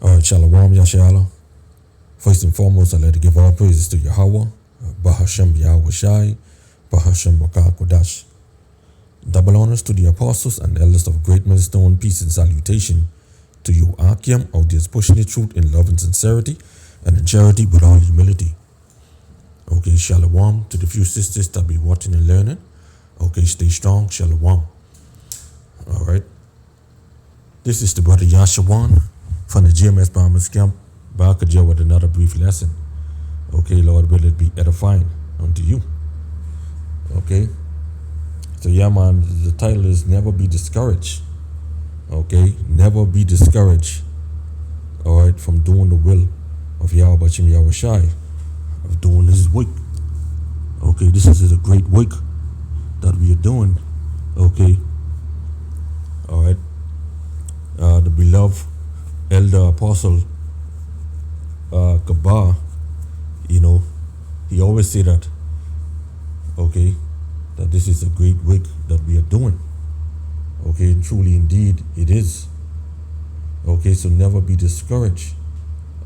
All right, Shalom Yasharahla. First and foremost, I'd like to give all praises to Yahweh, Bahashem Yahweh Shai, Bahashem Wakar Kodash. Double honors to the apostles and elders of great millstone, peace and salutation to you, Qam, out there pushing the truth in love and sincerity, and in charity with all humility. Okay, Shalom to the few sisters that be watching and learning. Okay, stay strong, Shalom. All right. This is the brother Yashawan from the GMS Bombers Camp, back again with another brief lesson. Okay, Lord, will it be edifying unto you. Okay. So yeah, man, the title is Never Be Discouraged. Okay, never be discouraged. All right, from doing the will of Yahweh Bachim Yahweh Shai, of doing His work. Okay, this is a great work that we are doing. Okay, all right. The beloved elder apostle Kabah, he always say that. Okay, that this is a great work that we are doing. Okay, truly indeed it is. Okay, so never be discouraged.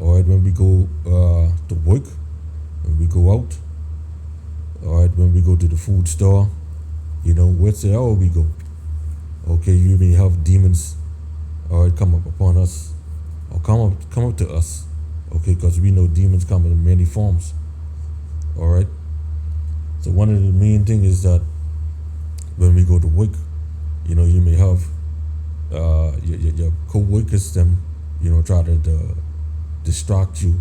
All right, when we go to work, when we go out, all right, when we go to the food store, wherever we go. Okay, you may have demons, all right, come up upon us, or come up to us. Okay, because we know demons come in many forms. All right. So one of the main things is that when we go to work, you may have your co-workers, them, try to distract you,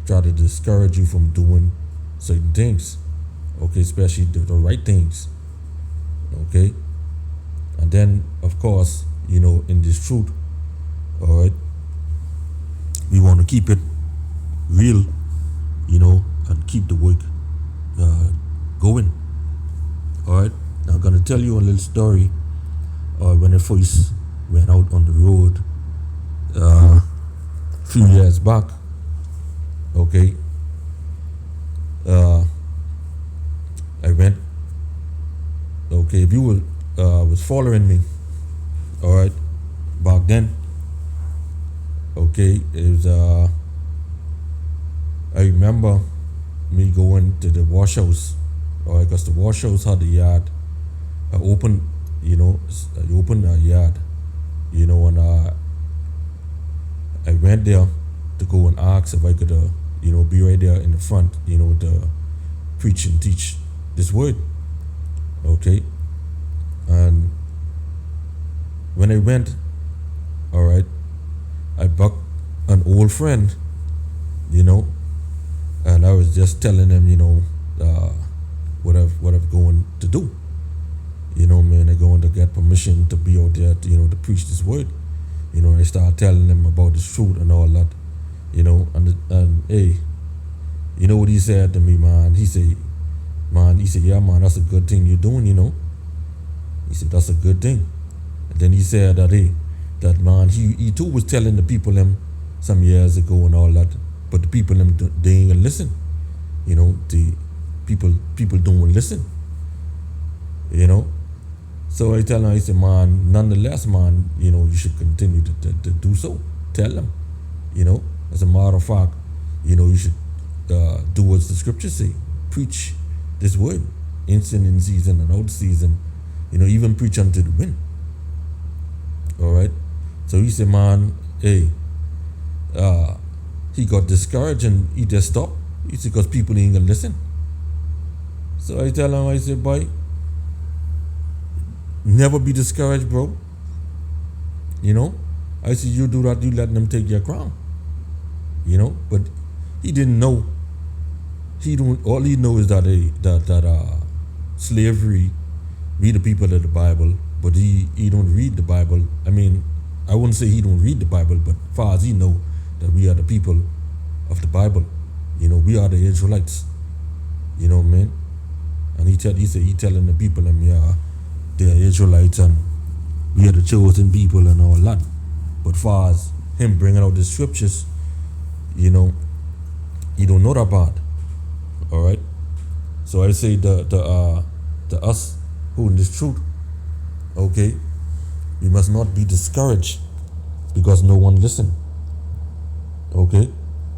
try to discourage you from doing certain things. Okay, especially the right things. Okay. And then, of course, in this truth, all right, we want to keep it real, and keep the work going. All right. Now I'm gonna tell you a little story. When I first went out on the road a few years back. Okay. I went. Okay, if you was following me, all right, back then. Okay, it was I remember me going to the wash house, all right, because the wash house had the yard open, I opened a yard, and I went there to go and ask if I could, be right there in the front, to preach and teach this word. Okay, and when I went, all right, I bucked an old friend, and I was just telling him, what I've going to do. Man, I'm going to get permission to be out there, to preach this word. I start telling him about this truth and all that, and hey, you know what he said to me, man? He said, yeah, man, that's a good thing you're doing, He said, that's a good thing. And then he said that, hey, that man, he too was telling the people them some years ago and all that, but the people them, they ain't gonna listen. The people don't listen. So I tell him, I said, man, nonetheless, man, you should continue to do so. Tell them, as a matter of fact, you should do what the scriptures say. Preach this word, in season and out season, even preach unto the wind. All right. So he said, man, hey, he got discouraged and he just stopped. He said, because people ain't gonna listen. So I tell him, I said, boy, never be discouraged, bro. I said, you do that, you let them take your crown. But he didn't know. All he knows is that slavery, read the people of the Bible, but he don't read the Bible. I mean, I wouldn't say he don't read the Bible, but as far as he know, that we are the people of the Bible. We are the Israelites. Man. And he telling the people, yeah, they are Israelites and we are the chosen people and all that. But far as him bringing out the scriptures, he don't know that part. All right. So I say the us who in this truth, okay, We must not be discouraged because no one listen. Okay?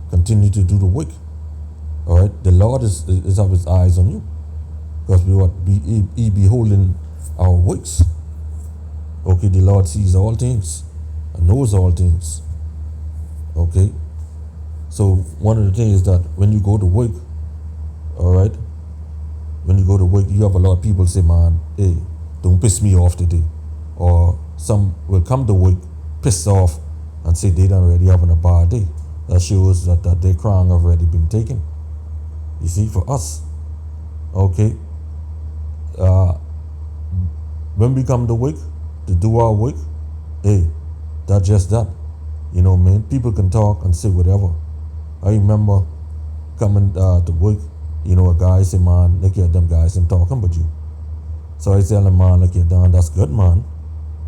Continue to do the work. All right? The Lord is have his eyes on you because he beholding our works. Okay? The Lord sees all things and knows all things. Okay? So one of the things that when you go to work, all right, when you go to work, you have a lot of people say, man, hey, don't piss me off today. Or some will come to work pissed off and say they done already having a bad day. That shows that their crown already been taken. You see, for us, okay, when we come to work, to do our work, hey, that's just that. You know, man, people can talk and say whatever. I remember coming to work, you know, a guy say, man, look at them guys and talking about you. So I tell him, man, look at them, that's good, man.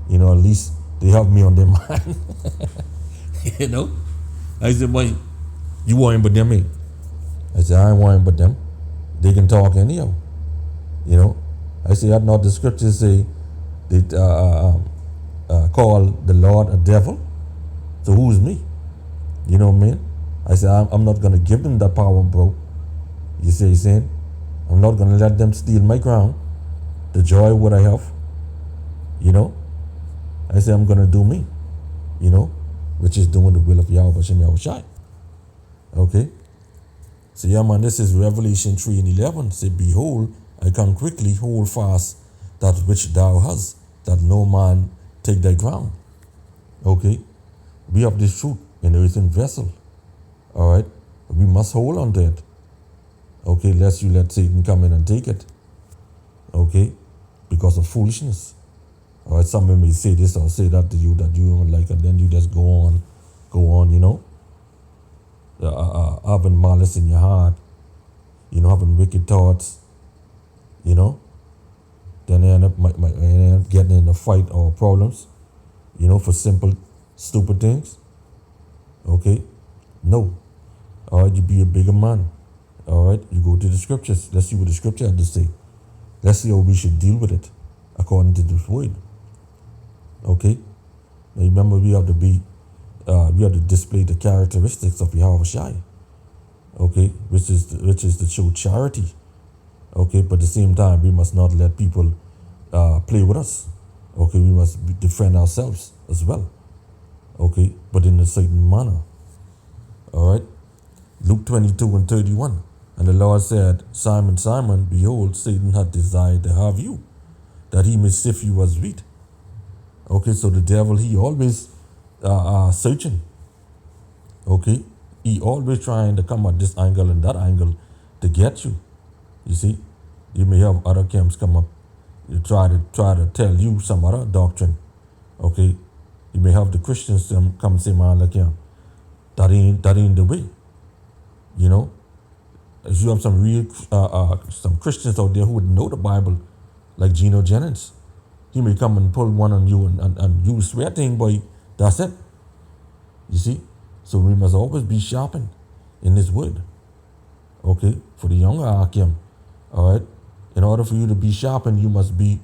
You know, at least they have me on their mind. You know? I said, boy, you worrying about them, eh? I said, I ain't worrying about them. They can talk anyhow. You know? I said, had not the scriptures say they call the Lord a devil? So who's me? You know what I mean? I said, I'm not going to give them that power, bro. You see what I'm saying? I'm not going to let them steal my crown, the joy what I have. You know? I said, I'm going to do me. You know? Which is doing the will of Yahweh Shem Yahushai. Okay? So yeah, man, this is Revelation 3:11. Say, behold, I come quickly, hold fast that which thou hast, that no man take thy crown. Okay? We have this truth in the earthen vessel. All right? We must hold on to it. Okay? Lest you let Satan come in and take it. Okay? Because of foolishness. All right? Someone may say this or say that to you that you don't like, and then you just go on, you know? Having malice in your heart, you know, having wicked thoughts, you know? Then they end up getting in a fight or problems, you know, for simple, stupid things. Okay? No. All right, you be a bigger man. All right? You go to the scriptures. Let's see what the scripture had to say. Let's see how we should deal with it according to this word. Okay? Now remember, we have to display the characteristics of Yahweh Shai. Okay? Which is to show charity. Okay? But at the same time, we must not let people play with us. Okay? We must defend ourselves as well. Okay? But in a certain manner. All right? Luke 22:31. And the Lord said, Simon, Simon, behold, Satan hath desired to have you, that he may sift you as wheat. Okay, so the devil, he always searching. Okay? He always trying to come at this angle and that angle to get you. You see? You may have other camps come up, you try to tell you some other doctrine. Okay? You may have the Christians come say, man, like, yeah, that ain't the way. You know? If you have some real some Christians out there who would know the Bible, like Geno Jennings, he may come and pull one on you and you swear thing, boy, that's it. You see? So we must always be sharpened in this word. Okay? For the younger Akim, all right? In order for you to be sharpened, you must be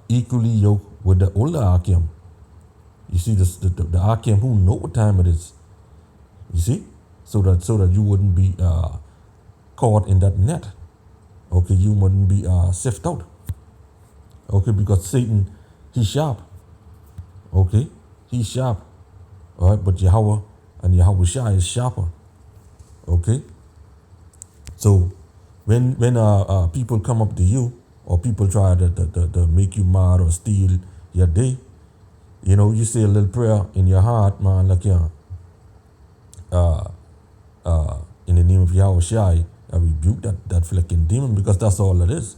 equally yoked with the older Akim. You see, the Akim who know what time it is. You see? So that you wouldn't be caught in that net. Okay, you wouldn't be sifted out. Okay, because Satan, he's sharp. Okay, he's sharp. All right, but Yahweh and Yahweh Shai is sharper. Okay, so when people come up to you or people try to make you mad or steal your day, you know, you say a little prayer in your heart, man, like yeah. In the name of Yahweh Shai, I rebuke that flicking demon, because that's all it is.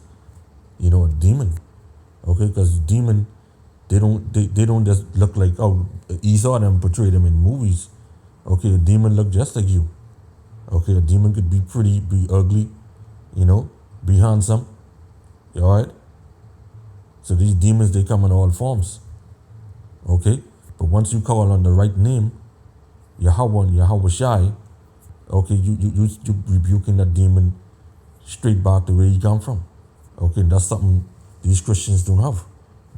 You know, a demon. Okay, because demon, they don't just look like, oh, Esau them portray them in movies. Okay, a demon look just like you. Okay, a demon could be pretty, be ugly, you know, be handsome. You alright? So these demons, they come in all forms. Okay, but once you call on the right name, Yahweh and Yahweh Shai, okay, you rebuking that demon straight back to where he come from. Okay, that's something these Christians don't have.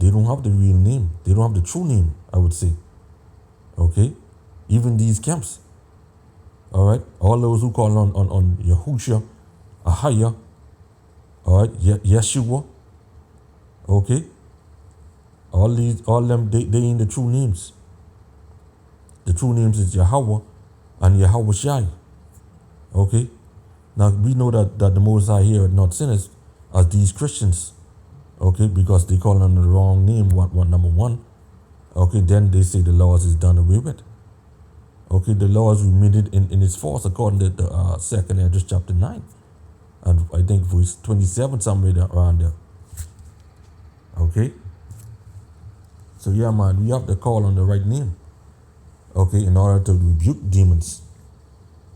They don't have the real name. They don't have the true name, I would say. Okay? Even these camps. All right? All those who call on Yahusha, Ahaya, all right, Yeshua, okay? All them, they ain't the true names. The true names is Yahweh and Yahweh Shai. Okay? Now we know that the Most High here are not sinners as these Christians. Okay, because they call on the wrong name, what number one. Okay, then they say the laws is done away with. Okay, the laws remitted in its force according to the 2nd Esdras chapter 9. And I think verse 27, somewhere around there. Okay? So yeah, man, we have to call on the right name. Okay, in order to rebuke demons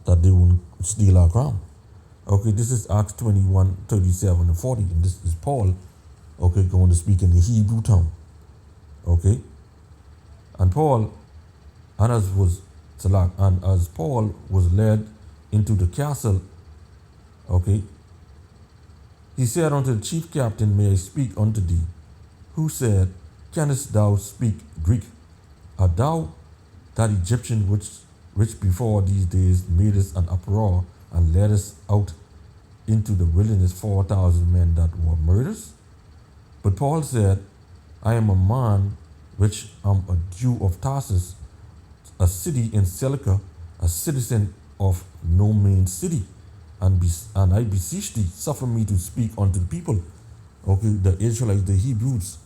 that they won't steal our crown. Okay, this is Acts 21, 37 and 40. And this is Paul, okay, going to speak in the Hebrew tongue. Okay? And Paul, and as Paul was led into the castle, okay, he said unto the chief captain, May I speak unto thee? Who said, Canst thou speak Greek? Art thou that Egyptian which before these days made us an uproar and led us out into the wilderness 4,000 men that were murderers? But Paul said, I am a man which am a Jew of Tarsus, a city in Cilicia, a citizen of no mean city, and I beseech thee, suffer me to speak unto the people. Okay, the Israelites, the Hebrews,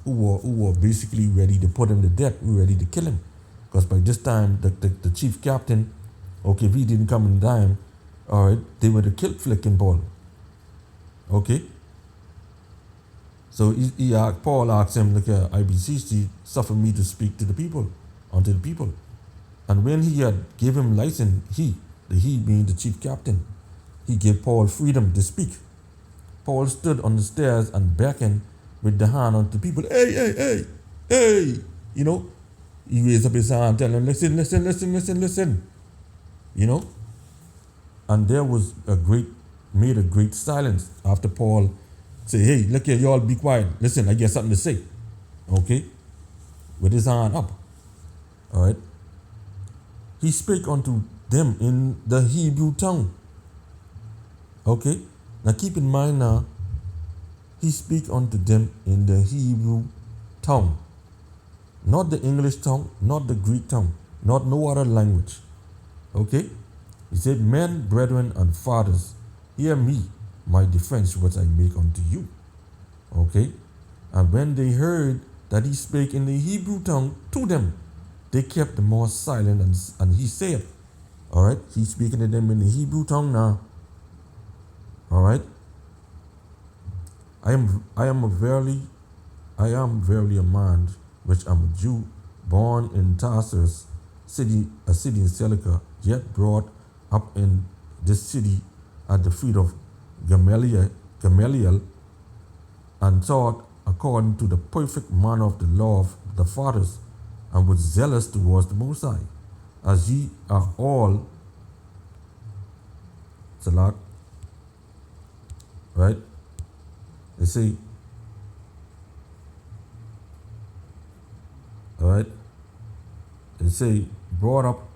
who were basically ready to put him to death, who were ready to kill him. Because by this time, the chief captain, okay, if he didn't come in time, all right, they would have killed Flicking Paul. Okay? So Paul asked him, look, I beseech thee, suffer me to speak to the people, unto the people. And when he had given him license, he being the chief captain, he gave Paul freedom to speak. Paul stood on the stairs and beckoned with the hand unto the people. Hey, hey, hey, hey. You know, he raised up his hand, telling them, listen, listen, listen, listen, listen. You know? And there was made a great silence after Paul said, hey, look here, you all be quiet. Listen, I got something to say. Okay? With his hand up. All right? He spake unto them in the Hebrew tongue. Okay? Now keep in mind now, he speak unto them in the Hebrew tongue. Not the English tongue, not the Greek tongue, not no other language. Okay? He said, men, brethren, and fathers, hear me, my defense which I make unto you. Okay? And when they heard that he spake in the Hebrew tongue to them, they kept the more silent, and he said, all right, he's speaking to them in the Hebrew tongue now. All right? I am verily a man which am a Jew, born in Tarsus, a city in Cilicia, yet brought up in this city at the feet of Gamaliel, and taught according to the perfect manner of the law of the fathers, and was zealous towards the Most High, as ye are all. Salat. Right? They say, all right? They say, brought up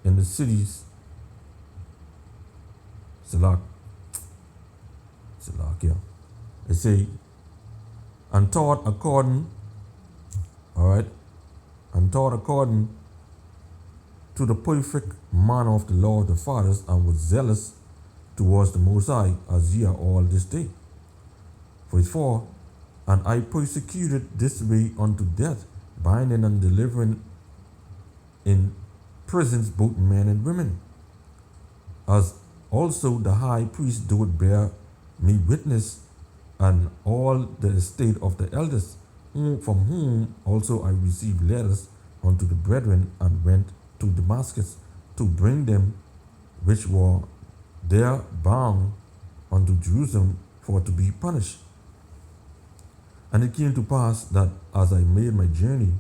in the cities, Salat, yeah. They say, and taught according, all right, and taught according to the perfect manner of the law of the fathers, and was zealous towards the Most High, as ye are all this day. Verse 4, and I persecuted this way unto death, binding and delivering in prisons both men and women, as also the high priest doth bear me witness, and all the estate of the elders, from whom also I received letters unto the brethren, and went to Damascus to bring them which were there bound unto Jerusalem for to be punished. And it came to pass that as I made my journey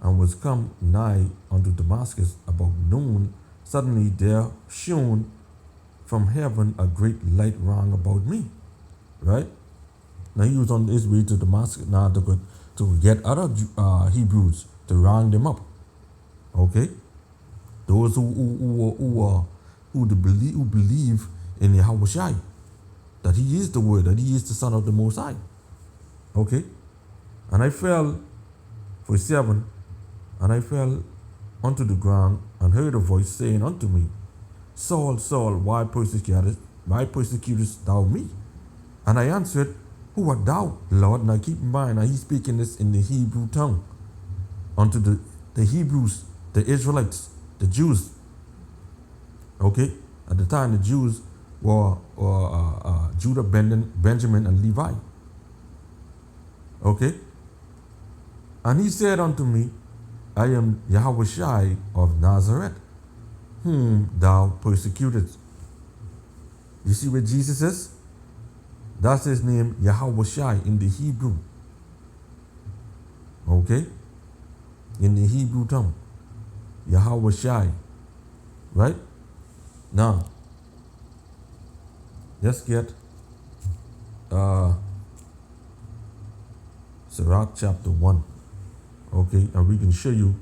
and was come nigh unto Damascus about noon, suddenly there shone from heaven a great light round about me. Right? Now he was on his way to Damascus now to get other Hebrews to round them up. Okay, those who believe in Yahweh Shai, that he is the Word, that he is the Son of the Most High. Okay, and I fell for 7, and I fell onto the ground and heard a voice saying unto me, Saul, Saul, why persecutest thou me? And I answered, Who art thou, Lord? Now keep in mind, now he's speaking this in the Hebrew tongue unto the Hebrews, the Israelites, the Jews. Okay, at the time the Jews were Judah, Benjamin, and Levi. Okay, and he said unto me, I am Yahweh Shai of Nazareth, whom thou persecutest. You see what Jesus is? That's his name, Yahweh Shai, in the Hebrew. Okay? In the Hebrew tongue. Yahweh Shai. Right? Now, let's get Sirach chapter 1. Okay? And we can show you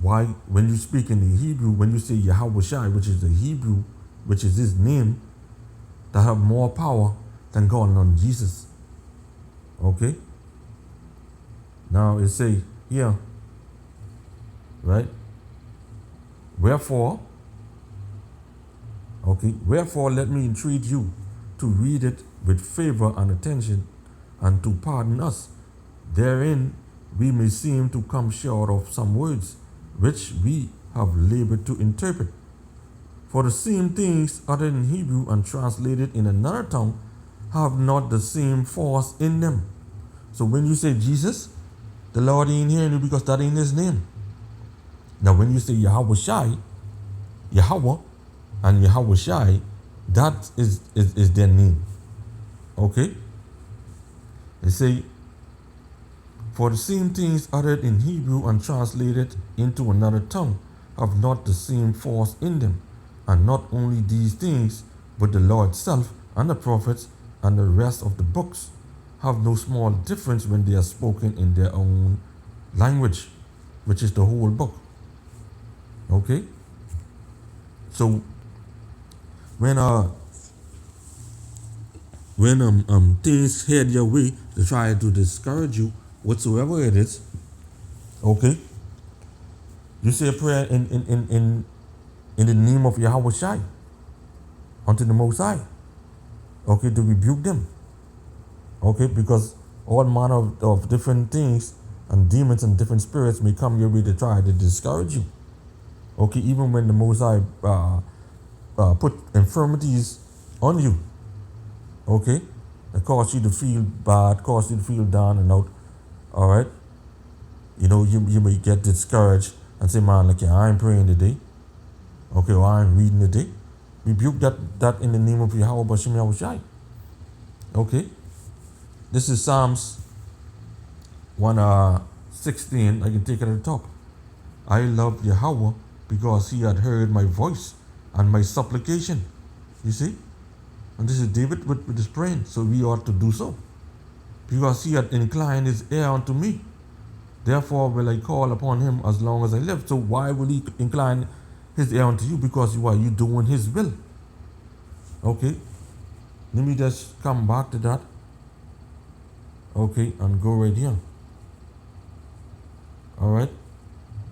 why, when you speak in the Hebrew, when you say Yahweh Shai, which is the Hebrew, which is his name, that have more power than calling on Jesus. Okay? Now it say here, right? Wherefore, let me entreat you to read it with favor and attention, and to pardon us. Therein we may seem to come short of some words, which we have labored to interpret. For the same things uttered in Hebrew and translated in another tongue have not the same force in them. So when you say Jesus, the Lord ain't hearing you because that ain't his name. Now when you say Yahweh Shai, Yahweh and Yahweh Shai, that is their name. Okay? They say, for the same things uttered in Hebrew and translated into another tongue have not the same force in them. And not only these things, but the Lord itself and the prophets and the rest of the books have no small difference when they are spoken in their own language, which is the whole book. Okay? So when things head your way to try to discourage you, whatsoever it is, okay, you say a prayer in the name of Yahweh Shai unto the Most High, okay, to rebuke them, okay, because all manner of different things and demons and different spirits may come your way to try to discourage you, okay, even when the Most High put infirmities on you, okay, that cause you to feel bad, cause you to feel down and out, all right, you may get discouraged and say, man, like, yeah, I ain't praying today, okay, or I ain't reading today. Rebuke that in the name of Yahweh Bashem Yahweh Shai. Okay, this is Psalms 116. I can take it at the top. I love Yahweh because he had heard my voice and my supplication. You see? And this is David with his praying. So we ought to do so. Because he had inclined his ear unto me. Therefore will I call upon him as long as I live. So why will he incline his ear unto you? Because you are doing his will. Okay? Let me just come back to that. Okay, and go right here. Alright?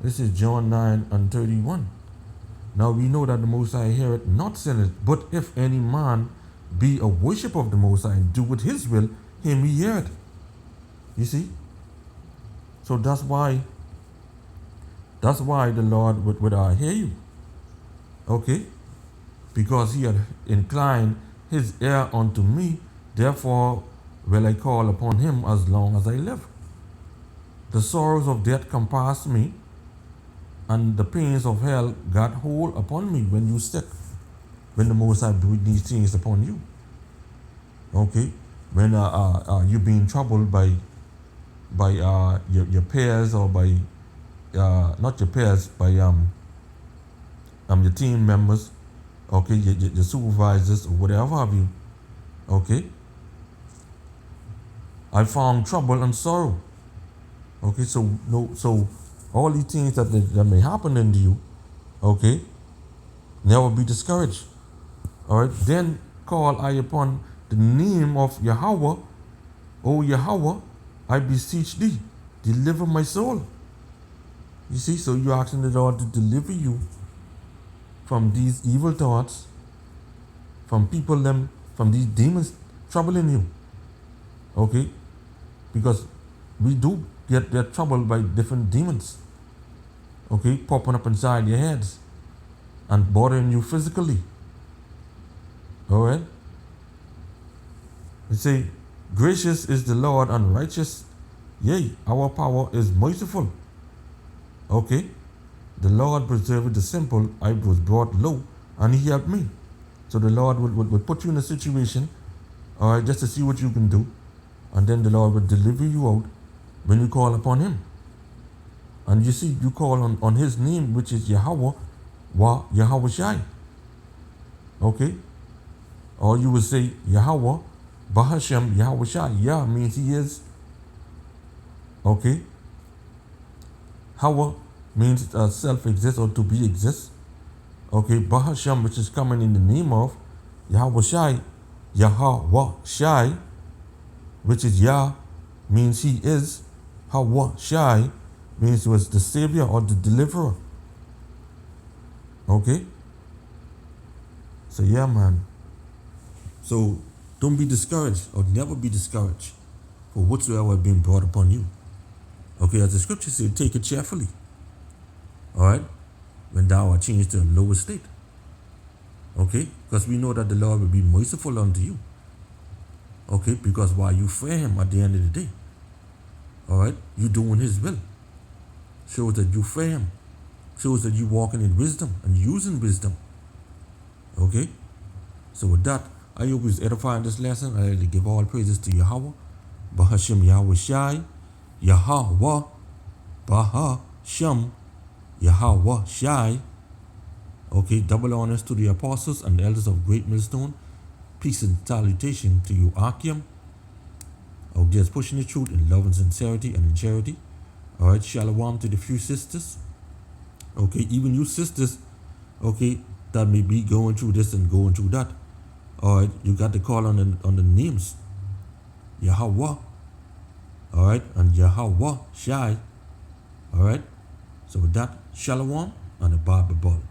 This is John 9:31. Now we know that the Most High heareth not sinners, but if any man be a worshipper of the Most High and doeth his will, him he heareth. You see? So that's why the Lord would hear you. Okay? Because he had inclined his ear unto me, therefore will I call upon him as long as I live. The sorrows of death compassed me, and the pains of hell got hold upon me when you sick, when the Most High bring these things upon you. Okay? When you being troubled by your peers, or by not your peers, by your team members, okay, your supervisors or whatever have you, okay, I found trouble and sorrow. Okay, so no, so all these things that may happen unto you, okay, never be discouraged. All right, then call I upon the name of Yahweh. O Yahweh, I beseech thee, deliver my soul. You see, so you're asking the Lord to deliver you from these evil thoughts, from from these demons troubling you. Okay, because we do get troubled by different demons. Okay, popping up inside your heads and bothering you physically. All right. We say, gracious is the Lord and righteous. Yea, our power is merciful. Okay. The Lord preserved the simple. I was brought low and he helped me. So the Lord would put you in a situation, all right, just to see what you can do. And then the Lord would deliver you out when you call upon him. And you see, you call on his name, which is Yahweh, Yahweh Shai. Okay? Or you would say Yahweh, Bahashem, Yahweh Shai. Yah means he is. Okay? Hawa means self-exist or to be exist. Okay? Bahashem, which is coming in the name of Yahweh Shai, Yahweh Shai, which is Yah, means he is. Hawa Shai means he was the savior or the deliverer. Okay? So yeah, man. So don't be discouraged or never be discouraged for whatsoever has been brought upon you. Okay, as the scripture says, take it cheerfully. Alright? When thou art changed to a lower state. Okay? Because we know that the Lord will be merciful unto you. Okay? Because while you fear him at the end of the day, alright, you doing his will. Shows that you fear him. Shows that you walking in wisdom and using wisdom. Okay? So with that, I hope it's edifying this lesson. I really give all praises to Yahweh, Bahashem Yahweh Shai, Yahweh, Bahashem Yahweh Shai. Okay, double honors to the apostles and the elders of Great Millstone. Peace and salutation to you, Akim. Oh, just pushing the truth in love and sincerity and in charity. All right, shalom to the few sisters. Okay, even you sisters, okay, that may be going through this and going through that. All right, you got to call on the names, Yahweh. All right, and Yahweh Shai. All right, so with that, shalom and a Bible ball.